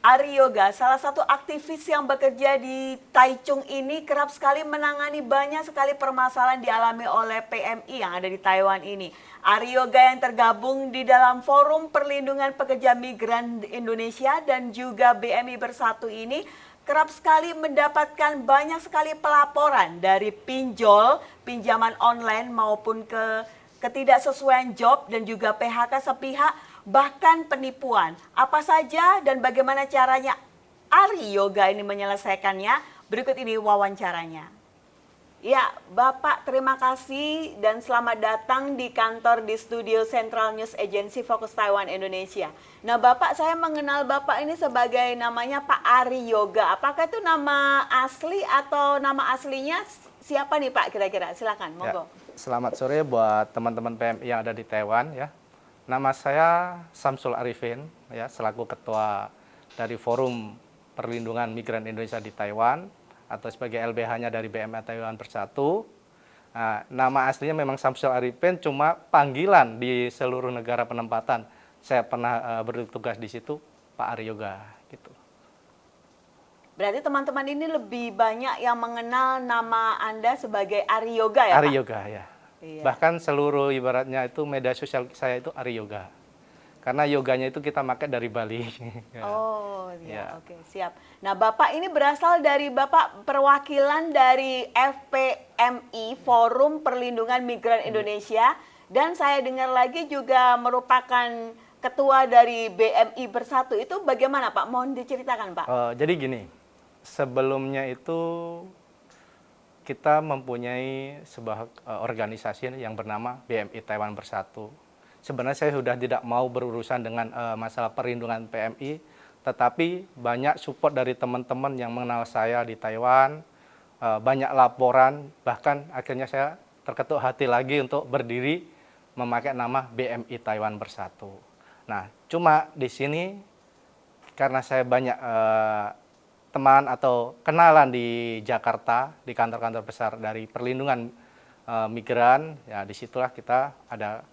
Ari Yoga, salah satu aktivis yang bekerja di Taichung ini kerap sekali menangani banyak sekali permasalahan dialami oleh PMI yang ada di Taiwan ini. Ari Yoga yang tergabung di dalam Forum Perlindungan Pekerja Migran Indonesia dan juga BMI Bersatu ini kerap sekali mendapatkan banyak sekali pelaporan dari pinjol, pinjaman online maupun ketidaksesuaian job dan juga PHK sepihak, bahkan penipuan. Apa saja dan bagaimana caranya Ari Yoga ini menyelesaikannya? Berikut ini wawancaranya. Ya, Bapak terima kasih dan selamat datang di kantor di studio Central News Agency Fokus Taiwan Indonesia. Nah Bapak, saya mengenal Bapak ini sebagai namanya Pak Ari Yoga. Apakah itu nama asli atau nama aslinya siapa nih Pak kira-kira? Silakan, monggo. Selamat sore buat teman-teman PMI yang ada di Taiwan ya. Nama saya Samsul Arifin ya, selaku ketua dari Forum Perlindungan Migran Indonesia di Taiwan atau sebagai LBH-nya dari BMI Taiwan Bersatu. Nah, nama aslinya memang Samsul Arifin, cuma panggilan di seluruh negara penempatan saya pernah bertugas di situ Pak Ari Yoga gitu. Berarti teman-teman ini lebih banyak yang mengenal nama Anda sebagai Ari Yoga ya, Pak? Ari Yoga ya. Iya. Bahkan seluruh ibaratnya itu media sosial saya itu Ari Yoga. Karena yoganya itu kita pakai dari Bali. Oh, ya, oke, siap. Nah, Bapak ini berasal dari Bapak perwakilan dari FPMI, Forum Perlindungan Migran Indonesia, dan saya dengar lagi juga merupakan ketua dari BMI Bersatu. Itu bagaimana, Pak? Mohon diceritakan, Pak. Jadi gini, sebelumnya itu kita mempunyai sebuah organisasi yang bernama BMI Taiwan Bersatu. Sebenarnya saya sudah tidak mau berurusan dengan masalah perlindungan PMI, tetapi banyak support dari teman-teman yang mengenal saya di Taiwan, banyak laporan, bahkan akhirnya saya terketuk hati lagi untuk berdiri memakai nama BMI Taiwan Bersatu. Nah, cuma di sini karena saya banyak teman atau kenalan di Jakarta, di kantor-kantor besar dari perlindungan migran, ya disitulah kita ada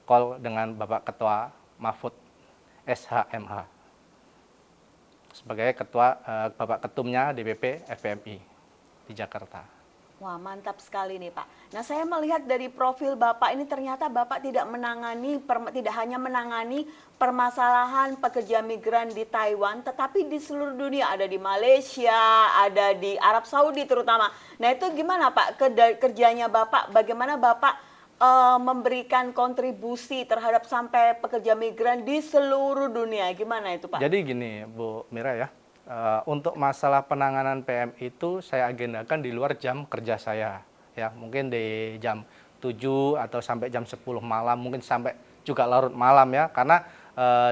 call dengan Bapak Ketua Mahfud SHMH sebagai ketua Bapak Ketumnya DPP FPMI di Jakarta. Wah, mantap sekali nih Pak. Nah, saya melihat dari profil Bapak ini ternyata Bapak tidak hanya menangani permasalahan pekerja migran di Taiwan, tetapi di seluruh dunia, ada di Malaysia, ada di Arab Saudi terutama. Nah, itu gimana Pak kerjanya Bapak? Bagaimana Bapak memberikan kontribusi terhadap sampai pekerja migran di seluruh dunia? Gimana itu Pak? Jadi gini Bu Mira ya, untuk masalah penanganan PMI itu saya agendakan di luar jam kerja saya. Ya, mungkin di jam 7 atau sampai jam 10 malam, mungkin sampai juga larut malam ya, karena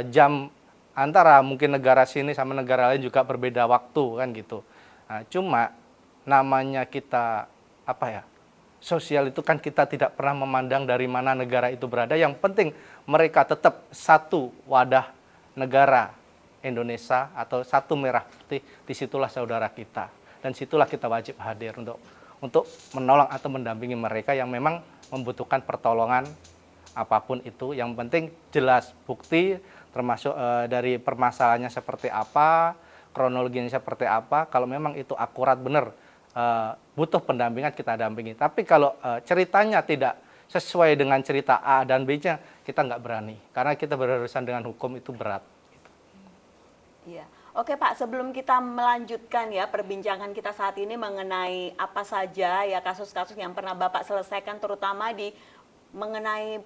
jam antara mungkin negara sini sama negara lain juga berbeda waktu kan gitu. Nah, cuma namanya kita apa ya? Sosial itu kan kita tidak pernah memandang dari mana negara itu berada. Yang penting mereka tetap satu wadah negara Indonesia atau satu merah putih. Disitulah saudara kita. Dan situlah kita wajib hadir untuk menolong atau mendampingi mereka yang memang membutuhkan pertolongan apapun itu. Yang penting jelas bukti termasuk dari permasalahannya seperti apa, kronologinya seperti apa. Kalau memang itu akurat benar, butuh pendampingan, kita dampingi. Tapi kalau ceritanya tidak sesuai dengan cerita A dan B-nya, kita nggak berani. Karena kita berurusan dengan hukum itu berat. Iya. Oke Pak, sebelum kita melanjutkan ya perbincangan kita saat ini mengenai apa saja ya kasus-kasus yang pernah Bapak selesaikan, terutama mengenai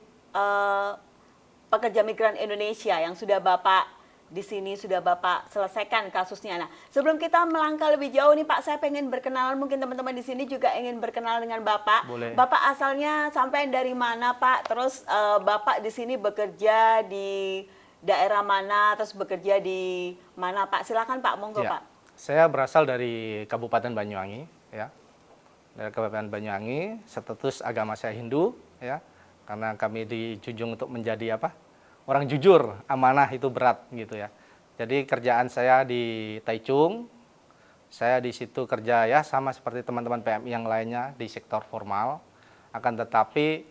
pekerja migran Indonesia yang sudah Bapak di sini sudah Bapak selesaikan kasusnya. Nah, sebelum kita melangkah lebih jauh nih Pak, saya pengen berkenalan, mungkin teman-teman di sini juga ingin berkenalan dengan Bapak. Boleh. Bapak asalnya sampai dari mana Pak? Terus Bapak di sini bekerja di daerah mana? Terus bekerja di mana Pak? Silakan Pak, monggo Ya, Pak. saya berasal dari Kabupaten Banyuwangi, ya. Dari Kabupaten Banyuwangi, status agama saya Hindu, ya. Karena kami dijunjung untuk menjadi apa? Orang jujur, amanah itu berat gitu ya. Jadi kerjaan saya di Taichung, saya di situ kerja ya sama seperti teman-teman PMI yang lainnya di sektor formal. Akan tetapi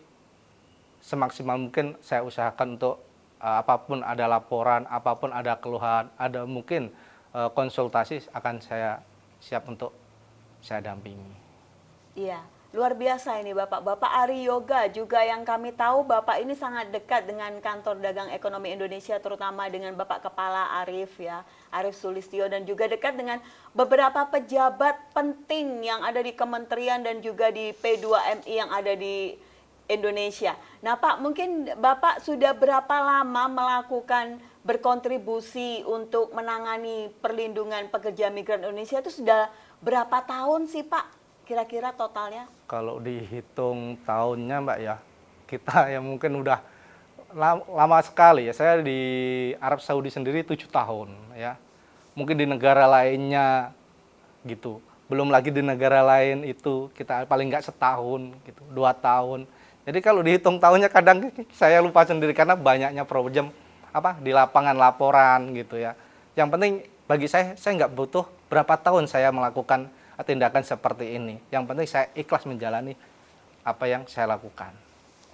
semaksimal mungkin saya usahakan untuk apapun ada laporan, apapun ada keluhan, ada mungkin konsultasi akan saya siap untuk saya dampingi. Iya, luar biasa ini Bapak. Bapak Ari Yoga juga yang kami tahu Bapak ini sangat dekat dengan Kantor Dagang Ekonomi Indonesia, terutama dengan Bapak Kepala Arif ya, Arif Sulistyo, dan juga dekat dengan beberapa pejabat penting yang ada di kementerian dan juga di P2MI yang ada di Indonesia. Nah Pak, mungkin Bapak sudah berapa lama melakukan berkontribusi untuk menangani perlindungan pekerja migran Indonesia, itu sudah berapa tahun sih Pak? Kira-kira totalnya? Kalau dihitung tahunnya Mbak ya, kita ya mungkin udah lama sekali ya. Saya di Arab Saudi sendiri 7 tahun ya. Mungkin di negara lainnya gitu. Belum lagi di negara lain itu kita paling nggak setahun gitu, 2 tahun. Jadi kalau dihitung tahunnya kadang saya lupa sendiri karena banyaknya problem di lapangan laporan gitu ya. Yang penting bagi saya nggak butuh berapa tahun saya melakukan tindakan seperti ini. Yang penting saya ikhlas menjalani apa yang saya lakukan.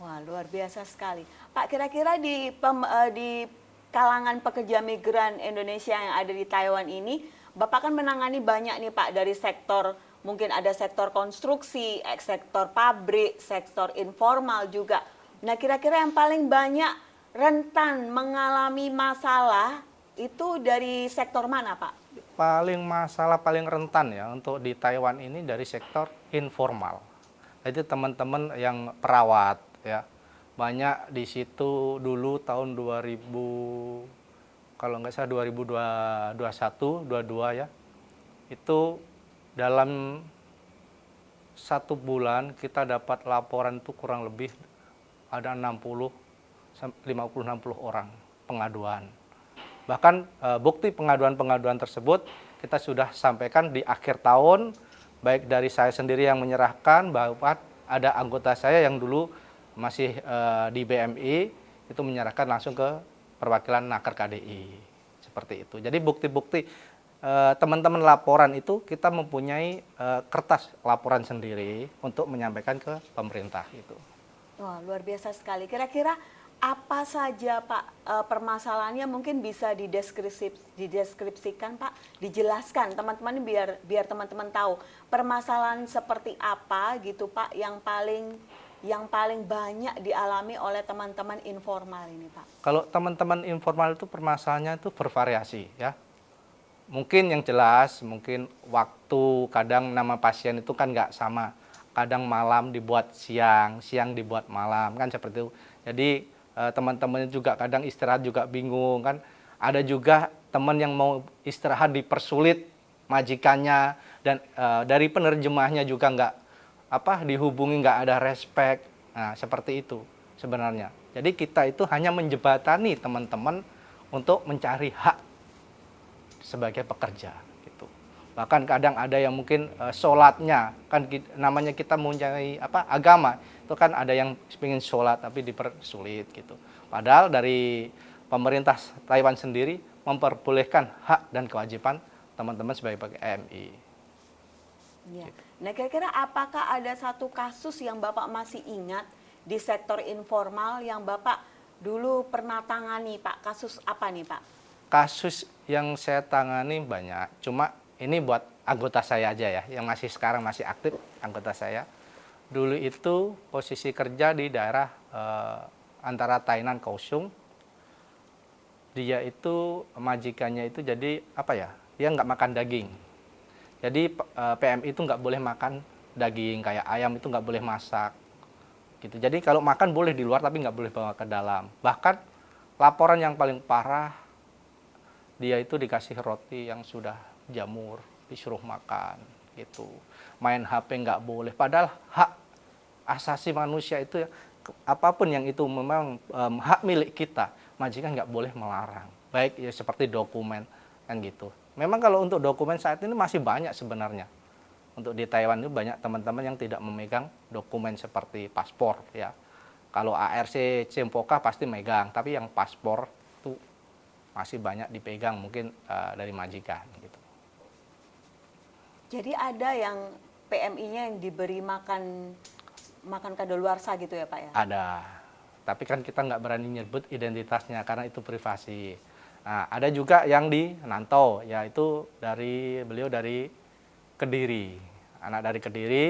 Wah, luar biasa sekali. Pak, kira-kira di kalangan pekerja migran Indonesia yang ada di Taiwan ini, Bapak kan menangani banyak nih Pak, dari sektor, mungkin ada sektor konstruksi, sektor pabrik, sektor informal juga. Nah, kira-kira yang paling banyak rentan mengalami masalah itu dari sektor mana Pak? Masalah paling rentan ya untuk di Taiwan ini dari sektor informal. Jadi teman-teman yang perawat ya. Banyak di situ dulu tahun 2000, kalau nggak salah 2021, 22 ya. Itu dalam 1 bulan kita dapat laporan itu kurang lebih ada 50-60 orang pengaduan. Bahkan bukti pengaduan-pengaduan tersebut kita sudah sampaikan di akhir tahun, baik dari saya sendiri yang menyerahkan, bahwa ada anggota saya yang dulu masih di BMI, itu menyerahkan langsung ke perwakilan Naker KDI. Seperti itu. Jadi bukti-bukti teman-teman laporan itu kita mempunyai kertas laporan sendiri untuk menyampaikan ke pemerintah itu. Wah, luar biasa sekali. Kira-kira apa saja Pak permasalahannya, mungkin bisa dideskripsikan Pak, dijelaskan teman-teman biar teman-teman tahu permasalahan seperti apa gitu Pak yang paling banyak dialami oleh teman-teman informal ini Pak. Kalau teman-teman informal itu permasalahannya itu bervariasi ya. Mungkin yang jelas, mungkin waktu, kadang nama pasien itu kan nggak sama. Kadang malam dibuat siang, siang dibuat malam, kan seperti itu. Jadi teman-teman juga kadang istirahat juga bingung kan. Ada juga teman yang mau istirahat dipersulit majikannya, dan dari penerjemahnya juga nggak dihubungi, nggak ada respect. Nah, seperti itu sebenarnya. Jadi kita itu hanya menjembatani teman-teman untuk mencari hak sebagai pekerja gitu. Bahkan kadang ada yang mungkin sholatnya kan, namanya kita mencari agama, itu kan ada yang ingin sholat tapi dipersulit gitu. Padahal dari pemerintah Taiwan sendiri memperbolehkan hak dan kewajiban teman-teman sebagai PMI. Ya. Nah, kira-kira apakah ada satu kasus yang Bapak masih ingat di sektor informal yang Bapak dulu pernah tangani Pak? Kasus apa nih Pak? Kasus yang saya tangani banyak, cuma ini buat anggota saya aja ya, yang sekarang masih aktif anggota saya. Dulu itu posisi kerja di daerah antara Tainan Kaohsiung. Dia itu majikannya itu jadi dia nggak makan daging. Jadi PMI itu nggak boleh makan daging, kayak ayam itu nggak boleh masak gitu. Jadi kalau makan boleh di luar tapi nggak boleh bawa ke dalam. Bahkan laporan yang paling parah, dia itu dikasih roti yang sudah jamur, disuruh makan gitu. Main HP nggak boleh, padahal hak asasi manusia itu apapun yang itu memang hak milik kita, majikan nggak boleh melarang. Baik ya seperti dokumen kan gitu. Memang kalau untuk dokumen saat ini masih banyak sebenarnya. Untuk di Taiwan itu banyak teman-teman yang tidak memegang dokumen seperti paspor ya. Kalau ARC, Cempoka pasti megang, tapi yang paspor itu masih banyak dipegang mungkin dari majikan gitu. Jadi ada yang PMI-nya yang diberi makan kadaluarsa gitu ya Pak ya? Ada, tapi kan kita nggak berani nyebut identitasnya karena itu privasi. Nah, ada juga yang di Nanto, yaitu beliau dari Kediri. Anak dari Kediri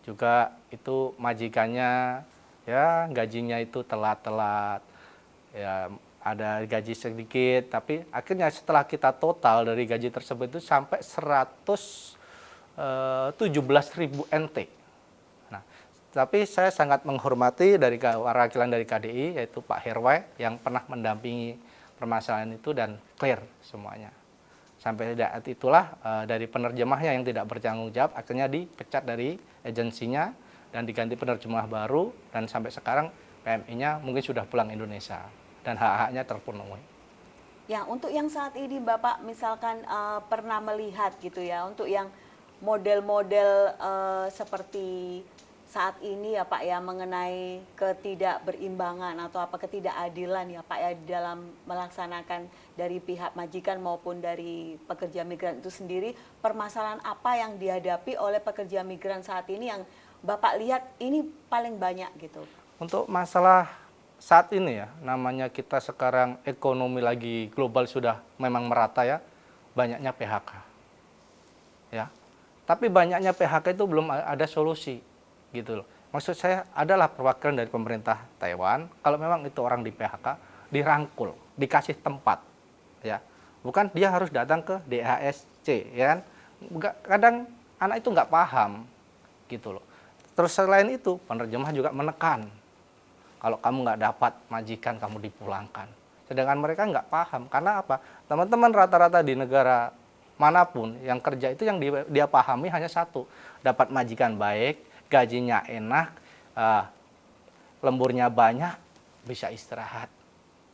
juga itu majikannya ya gajinya itu telat-telat. Ya ada gaji sedikit, tapi akhirnya setelah kita total dari gaji tersebut itu sampai 117.000 NT. Nah, tapi saya sangat menghormati dari perwakilan dari KDI yaitu Pak Herwe yang pernah mendampingi permasalahan itu dan clear semuanya. Sampai saat itulah dari penerjemahnya yang tidak bertanggung jawab akhirnya dipecat dari agensinya dan diganti penerjemah baru dan sampai sekarang PMI-nya mungkin sudah pulang Indonesia dan hak-haknya terpenuhi. Ya, untuk yang saat ini Bapak misalkan pernah melihat gitu ya, untuk yang model-model seperti saat ini ya Pak ya, mengenai ketidakberimbangan atau apa ketidakadilan ya Pak ya dalam melaksanakan dari pihak majikan maupun dari pekerja migran itu sendiri, permasalahan apa yang dihadapi oleh pekerja migran saat ini yang Bapak lihat ini paling banyak gitu? Untuk masalah saat ini ya, namanya kita sekarang ekonomi lagi global sudah memang merata ya, banyaknya PHK. Ya. Tapi banyaknya PHK itu belum ada solusi gitu loh. Maksud saya adalah perwakilan dari pemerintah Taiwan, kalau memang itu orang di PHK, dirangkul, dikasih tempat. Ya. Bukan dia harus datang ke DHSC, ya kan? Kadang anak itu nggak paham gitu loh. Terus selain itu, penerjemah juga menekan. Kalau kamu nggak dapat majikan, kamu dipulangkan. Sedangkan mereka nggak paham. Karena apa? Teman-teman rata-rata di negara manapun yang kerja itu yang dia pahami hanya satu. Dapat majikan baik, gajinya enak, lemburnya banyak, bisa istirahat.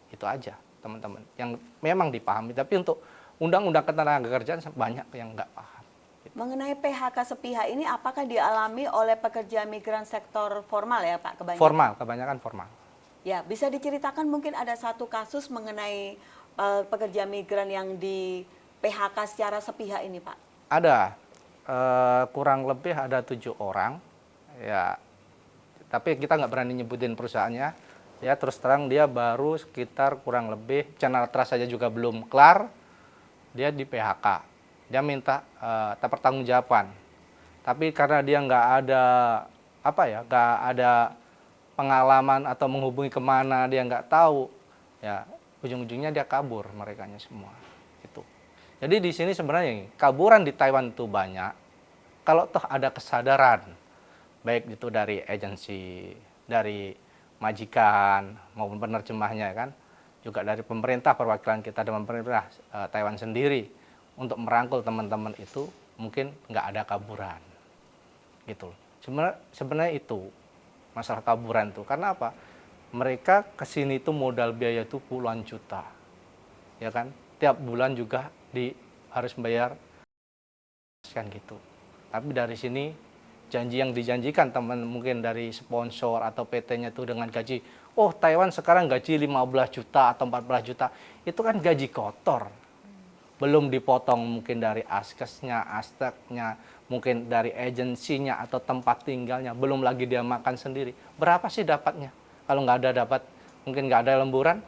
Itu aja teman-teman. Yang memang dipahami. Tapi untuk undang-undang ketenagakerjaan banyak yang nggak paham. Mengenai PHK sepihak ini apakah dialami oleh pekerja migran sektor formal ya Pak kebanyakan? Formal, kebanyakan formal. Ya, bisa diceritakan mungkin ada satu kasus mengenai pekerja migran yang di PHK secara sepihak ini Pak? Ada, kurang lebih ada 7 orang, ya. Tapi kita nggak berani nyebutin perusahaannya. Ya terus terang dia baru sekitar kurang lebih channel trust saja juga belum kelar, dia di PHK. Dia minta pertanggungjawaban. Tapi karena dia nggak ada nggak ada pengalaman atau menghubungi kemana dia nggak tahu, ya ujung-ujungnya dia kabur merekanya semua. Itu. Jadi di sini sebenarnya kaburan di Taiwan itu banyak. Kalau toh ada kesadaran, baik itu dari agensi, dari majikan maupun penerjemahnya kan, juga dari pemerintah perwakilan kita dan pemerintah Taiwan sendiri. Untuk merangkul teman-teman itu mungkin nggak ada kaburan gitu. Sebenarnya itu masalah kaburan tuh karena apa? Mereka kesini itu modal biaya itu puluhan juta, ya kan? Tiap bulan juga harus bayar kan gitu. Tapi dari sini janji yang dijanjikan teman mungkin dari sponsor atau PT-nya itu dengan gaji, oh Taiwan sekarang gaji 15 juta atau 14 juta, itu kan gaji kotor. Belum dipotong mungkin dari askesnya, asteknya, mungkin dari agensinya atau tempat tinggalnya, belum lagi dia makan sendiri. Berapa sih dapatnya? Kalau nggak ada dapat, mungkin nggak ada lemburan.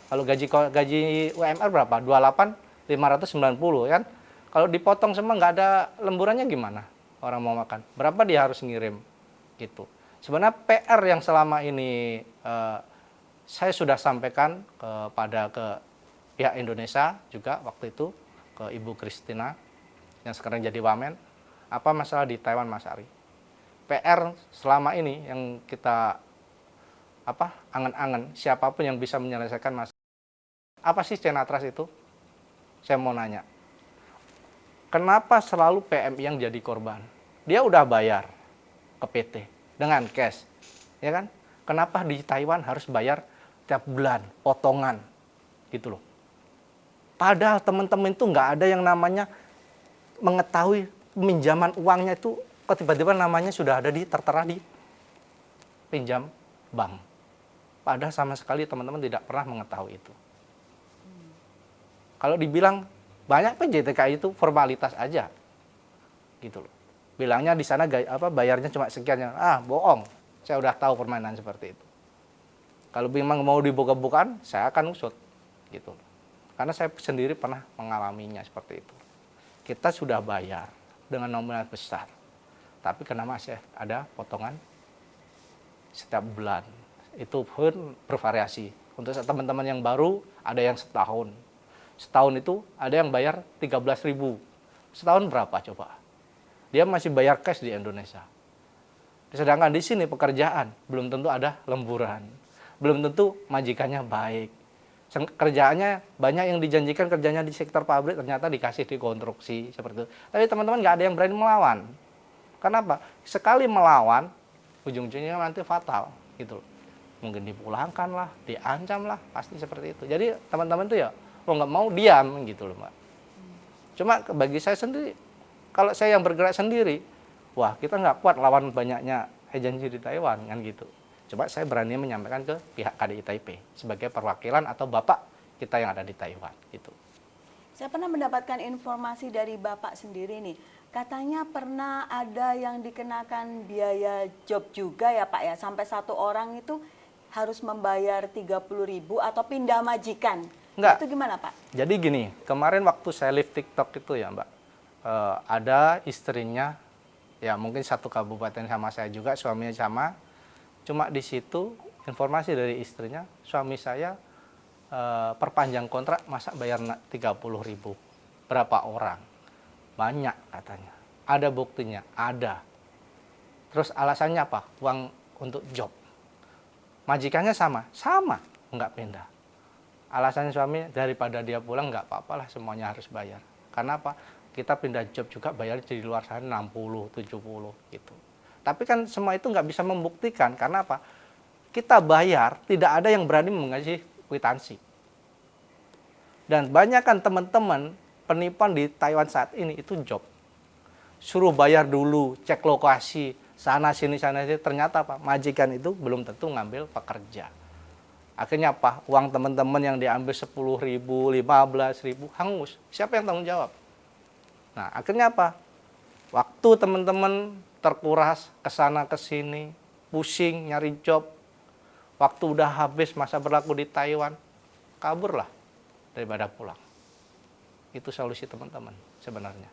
Kalau gaji UMR berapa? 28, 590 kan? Kalau dipotong semua nggak ada lemburannya gimana? Orang mau makan. Berapa dia harus ngirim? Gitu. Sebenarnya PR yang selama ini saya sudah sampaikan ke pihak Indonesia juga waktu itu ke Ibu Christina yang sekarang jadi Wamen, apa masalah di Taiwan Mas Ari. PR selama ini yang kita angan-angan siapapun yang bisa menyelesaikan masalah. Apa sih channel trust itu? Saya mau nanya. Kenapa selalu PMI yang jadi korban? Dia udah bayar ke PT dengan cash, ya kan? Kenapa di Taiwan harus bayar tiap bulan potongan gitu loh? Padahal teman-teman itu nggak ada yang namanya mengetahui pinjaman uangnya itu kok tiba-tiba namanya sudah ada tertera di pinjam bank. Padahal sama sekali teman-teman tidak pernah mengetahui itu. Kalau dibilang banyak PJTK itu formalitas aja, gitu loh. Bilangnya di sana bayarnya cuma sekian, bohong. Saya udah tahu permainan seperti itu. Kalau memang mau dibuka-bukaan, saya akan usut, gitu loh. Karena saya sendiri pernah mengalaminya seperti itu. Kita sudah bayar dengan nominal besar, tapi karena masih ada potongan setiap bulan. Itu pun bervariasi. Untuk teman-teman yang baru, ada yang setahun. Setahun itu ada yang bayar 13.000. Setahun berapa coba? Dia masih bayar cash di Indonesia. Sedangkan di sini pekerjaan, belum tentu ada lemburan. Belum tentu majikannya baik. Kerjaannya banyak yang dijanjikan kerjanya di sektor pabrik, ternyata dikasih di konstruksi seperti itu. Tapi teman-teman nggak ada yang berani melawan. Kenapa? Sekali melawan, ujung-ujungnya nanti fatal gitu. Mungkin dipulangkan lah, diancam lah, pasti seperti itu. Jadi teman-teman tuh ya, nggak mau diam gitu loh Mbak. Cuma bagi saya sendiri, kalau saya yang bergerak sendiri, wah kita nggak kuat lawan banyaknya agensi di Taiwan kan gitu. Coba saya berani menyampaikan ke pihak KDI Taipei sebagai perwakilan atau bapak kita yang ada di Taiwan gitu. Saya pernah mendapatkan informasi dari Bapak sendiri nih. Katanya pernah ada yang dikenakan biaya job juga ya Pak ya. Sampai satu orang itu harus membayar 30.000 atau pindah majikan. Enggak. Itu gimana Pak? Jadi gini, kemarin waktu saya live TikTok itu ya Mbak, ada istrinya, ya mungkin satu kabupaten sama saya juga, suaminya sama. Cuma di situ informasi dari istrinya, suami saya perpanjang kontrak, masa bayar 30.000. Berapa orang? Banyak katanya. Ada buktinya? Ada. Terus alasannya apa? Uang untuk job. Majikannya sama? Sama, nggak pindah. Alasannya suami, daripada dia pulang nggak apa-apa lah, semuanya harus bayar. Karena apa? Kita pindah job juga bayar di luar sana 60, 70 gitu. Tapi kan semua itu nggak bisa membuktikan. Karena apa? Kita bayar, tidak ada yang berani mengasih kwitansi. Dan banyak kan teman-teman penipuan di Taiwan saat ini itu job. Suruh bayar dulu, cek lokasi, sana sini, ternyata apa? Majikan itu belum tentu ngambil pekerja. Akhirnya apa? Uang teman-teman yang diambil 10.000, 15.000 hangus. Siapa yang tanggung jawab? Nah, akhirnya apa? Waktu teman-teman terkuras kesana kesini, pusing nyari job, waktu udah habis masa berlaku di Taiwan, kaburlah daripada pulang. Itu solusi teman-teman sebenarnya.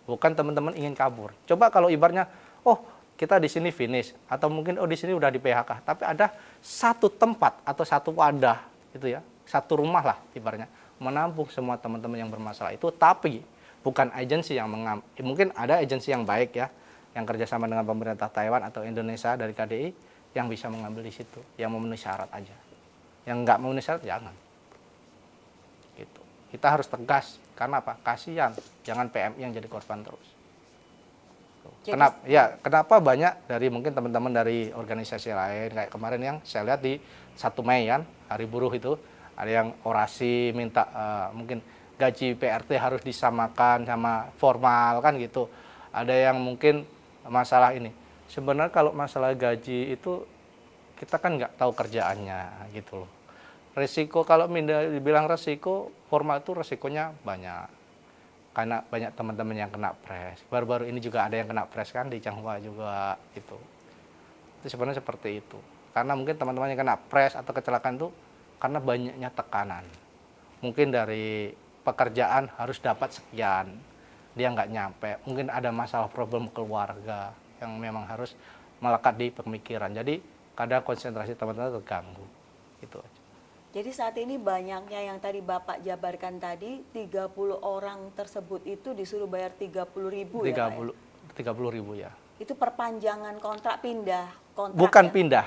Bukan teman-teman ingin kabur. Coba kalau ibaratnya, oh kita di sini finish, atau mungkin oh di sini udah di PHK, tapi ada satu tempat atau satu wadah itu ya, satu rumah lah ibaratnya menampung semua teman-teman yang bermasalah itu, tapi bukan agensi yang mungkin ada agensi yang baik ya, yang kerjasama dengan pemerintah Taiwan atau Indonesia dari KDI yang bisa mengambil di situ, yang memenuhi syarat aja. Yang nggak memenuhi syarat jangan. Gitu. Kita harus tegas. Karena apa? Kasihan, jangan PMI yang jadi korban terus. Kenapa banyak dari mungkin teman-teman dari organisasi lain kayak kemarin yang saya lihat di 1 Mei kan, Hari Buruh itu ada yang orasi minta mungkin gaji PRT harus disamakan sama formal kan gitu. Ada yang mungkin masalah ini. Sebenarnya kalau masalah gaji itu kita kan nggak tahu kerjaannya gitu loh. Resiko kalau dibilang resiko formal itu resikonya banyak. Karena banyak teman-teman yang kena pres. Baru-baru ini juga ada yang kena pres kan di Changhua juga gitu. Itu sebenarnya seperti itu. Karena mungkin teman-teman yang kena pres atau kecelakaan itu karena banyaknya tekanan. Mungkin dari pekerjaan harus dapat sekian, dia nggak nyampe. Mungkin ada masalah problem keluarga yang memang harus melekat di pemikiran. Jadi kadang konsentrasi teman-teman terganggu. Gitu aja. Jadi saat ini banyaknya yang tadi Bapak jabarkan tadi, 30 orang tersebut itu disuruh bayar 30.000 ya Pak ya? 30.000 ya. Itu perpanjangan kontrak, pindah kontrak Bukan ya? pindah.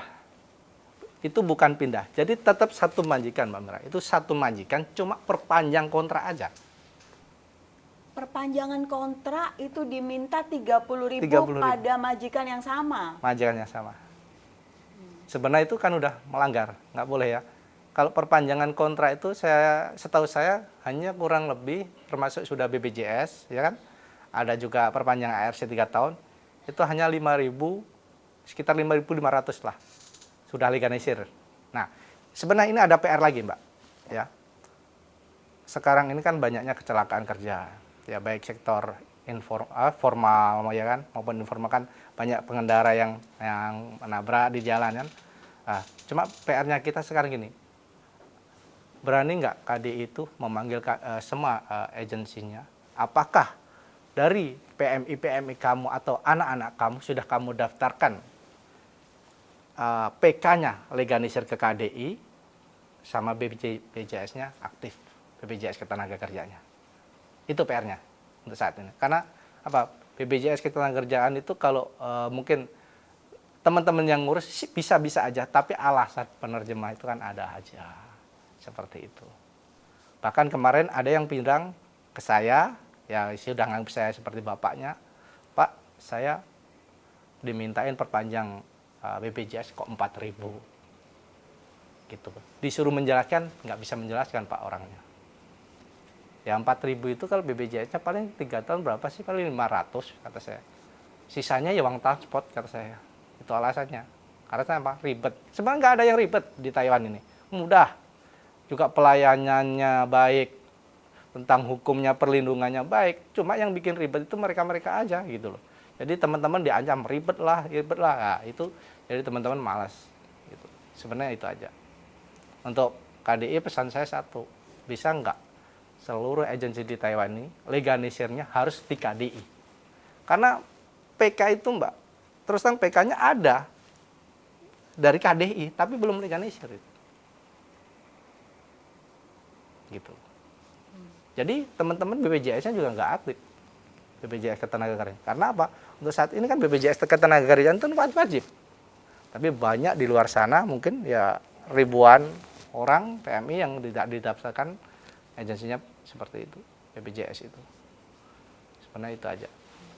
Itu bukan pindah. Jadi tetap satu majikan Mbak Mira. Itu satu majikan cuma perpanjang kontrak aja. Perpanjangan kontrak itu diminta 30.000 pada majikan yang sama. Majikannya sama. Sebenarnya itu kan udah melanggar, nggak boleh ya. Kalau perpanjangan kontrak itu setahu saya hanya kurang lebih termasuk sudah BPJS ya kan. Ada juga perpanjangan ARC 3 tahun. Itu hanya 5.000, sekitar 5.500 lah. Sudah legalisir. Nah, sebenarnya ini ada PR lagi, Mbak. Ya. Sekarang ini kan banyaknya kecelakaan kerja. Ya, baik sektor formal ya kan maupun informal kan banyak pengendara yang menabrak di jalan kan. Nah, cuma PR-nya kita sekarang gini. berani nggak KDI itu memanggil semua agensinya? Apakah dari PMI kamu atau anak-anak kamu sudah kamu daftarkan PK-nya legalisir ke KDI sama BPJS-nya aktif, BPJS Ketenagakerjaannya. Itu PR-nya untuk saat ini. Karena apa? BPJS Ketenagakerjaan itu kalau mungkin teman-teman yang ngurus bisa-bisa aja, tapi alasan penerjemah itu kan ada aja. Seperti itu. Bahkan kemarin ada yang bilang ke saya, ya sudah nganggap saya seperti bapaknya, Pak, saya dimintain perpanjang BPJS kok 4.000. Gitu. Disuruh menjelaskan, nggak bisa menjelaskan Pak orangnya. Ya 4.000 itu kalau BPJS-nya paling 3 tahun berapa sih? Paling 500 kata saya. Sisanya ya uang transport kata saya. Itu alasannya. Karena apa? Ribet. Sebenarnya nggak ada yang ribet di Taiwan ini. Mudah. Juga pelayanannya baik. Tentang hukumnya, perlindungannya baik. Cuma yang bikin ribet itu mereka-mereka aja gitu loh. Jadi teman-teman diancam ribet lah. Nah, itu jadi teman-teman malas. Gitu. Sebenarnya itu aja. Untuk KDI pesan saya satu. Bisa nggak seluruh agensi di Taiwan ini legalisirnya harus di KDI. Karena PK itu Mbak, terus terang PK-nya ada dari KDI, tapi belum legalisir. Gitu. Jadi teman-teman BPJS-nya juga nggak aktif. BPJS Ketenagakerjaan. Karena apa? Untuk saat ini kan BPJS Ketenagakerjaan itu wajib. Tapi banyak di luar sana mungkin ya ribuan orang PMI yang tidak didaftarkan agensinya seperti itu, BPJS itu. Sebenarnya itu aja.